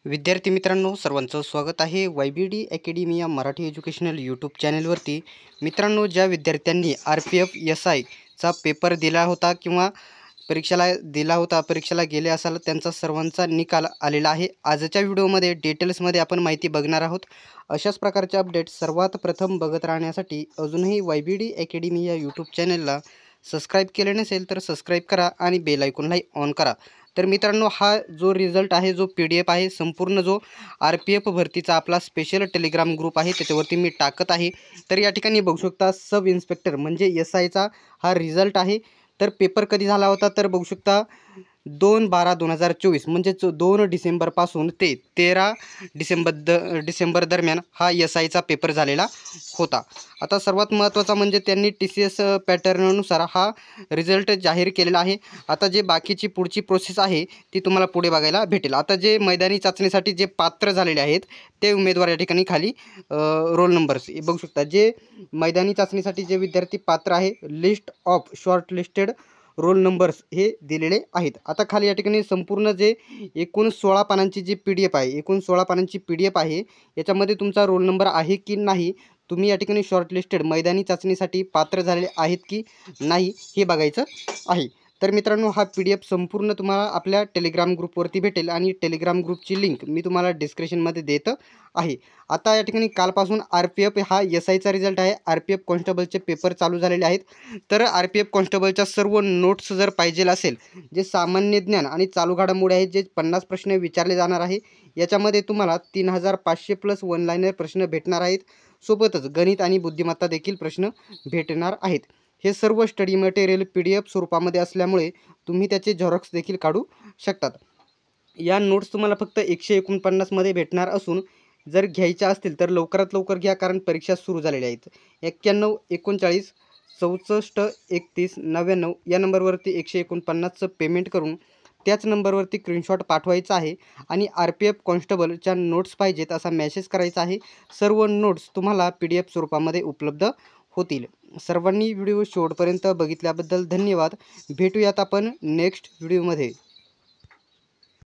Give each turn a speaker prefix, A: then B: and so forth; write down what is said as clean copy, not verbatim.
A: विद्यार्थी मित्रांनो, सर्वांचं स्वागत आहे YBD अकॅडमी या मराठी एज्युकेशनल यूट्यूब चॅनलवरती। मित्रांनो, ज्या विद्यार्थ्यांनी RPF SIचा पेपर दिला होता किंवा परीक्षेला गेले असाल, त्यांचा सर्वांचा निकाल आलेला आहे। आजच्या व्हिडिओमध्ये डिटेल्समध्ये आपण माहिती बघणार आहोत। अशाच प्रकारचे अपडेट सर्वात प्रथम बघत राहण्यासाठी अजूनही YBD अकॅडमी या यूट्यूब चॅनलला सबस्क्राईब केले नसेल तर सबस्क्राईब करा आणि बेल आयकॉनला ऑन करा। तर मित्रांनो, हा जो रिझल्ट आहे, जो PDF आहे, संपूर्ण जो RPF भरतीचा आपला स्पेशल टेलिग्राम ग्रुप आहे त्याच्यावरती मी टाकत आहे। तर या ठिकाणी बघू शकता, सब इन्स्पेक्टर म्हणजे SIचा हा रिझल्ट आहे। तर पेपर कधी झाला होता तर बघू शकता 2/12/2024 म्हणजे 2 डिसेंबरपासून ते 13 डिसेंबर दरम्यान हा SIचा पेपर झालेला होता। आता सर्वात महत्त्वाचा म्हणजे त्यांनी TCS पॅटर्ननुसार हा रिझल्ट जाहीर केलेला आहे। आता जे बाकीची पुढची प्रोसेस आहे ती तुम्हाला पुढे बघायला भेटेल। आता जे मैदानी चाचणीसाठी जे पात्र झालेले आहेत ते उमेदवार या ठिकाणी खाली रोल नंबर्स बघू शकता। जे मैदानी चाचणीसाठी जे विद्यार्थी पात्र आहे, list of short listed roll numbers हे दिलेले आहेत। आता खाली या ठिकाणी संपूर्ण जे एकूण 16 पानांची जी PDF आहे, एकूण 16 पानांची PDF आहे, याच्यामध्ये तुमचा रोल नंबर आहे की नाही, तुम्ही या ठिकाणी शॉर्टलिस्टेड मैदानी चाचणीसाठी पात्र झालेले आहेत की नाही हे बघायचं आहे। तर मित्रांनो, हा PDF संपूर्ण तुम्हाला आपल्या टेलिग्राम ग्रुपवरती भेटेल आणि टेलिग्राम ग्रुपची लिंक मी तुम्हाला डिस्क्रिप्शनमध्ये देत आहे। आता या ठिकाणी कालपासून RPF हा SIचा रिझल्ट आहे। RPF कॉन्स्टेबलचे पेपर चालू झालेले आहेत। तर RPF कॉन्स्टेबलच्या सर्व नोट्स जर पाहिजे असेल, जे सामान्य ज्ञान आणि चालू घडामोडी आहेत, जे 50 प्रश्न विचारले जाणार आहे, याच्यामध्ये तुम्हाला 3500 प्लस वन लाइनर प्रश्न भेटणार आहेत। सोबतच गणित आणि बुद्धिमत्ता देखील प्रश्न भेटणार आहेत। हे सर्व स्टडी मटेरियल PDF स्वरूपामध्ये असल्यामुळे तुम्ही त्याचे झेरॉक्स देखील काढू शकतात। या नोट्स तुम्हाला फक्त 149 मध्ये भेटणार असून जर घ्यायच्या असतील तर लवकरात लवकर घ्या, कारण परीक्षा सुरू झालेल्या आहेत। 91 39 64 31 99 या नंबरवरती 149चं पेमेंट करून त्याच नंबरवरती स्क्रीनशॉट पाठवायचा आहे आणि RPF कॉन्स्टेबलच्या नोट्स पाहिजेत असा मेसेज करायचा आहे। सर्व नोट्स तुम्हाला PDF स्वरूपामध्ये उपलब्ध होतील। सर्वांनी व्हिडिओ शेवटपर्यंत बघितल्याबद्दल धन्यवाद। भेटूयात आपण नेक्स्ट व्हिडिओमध्ये।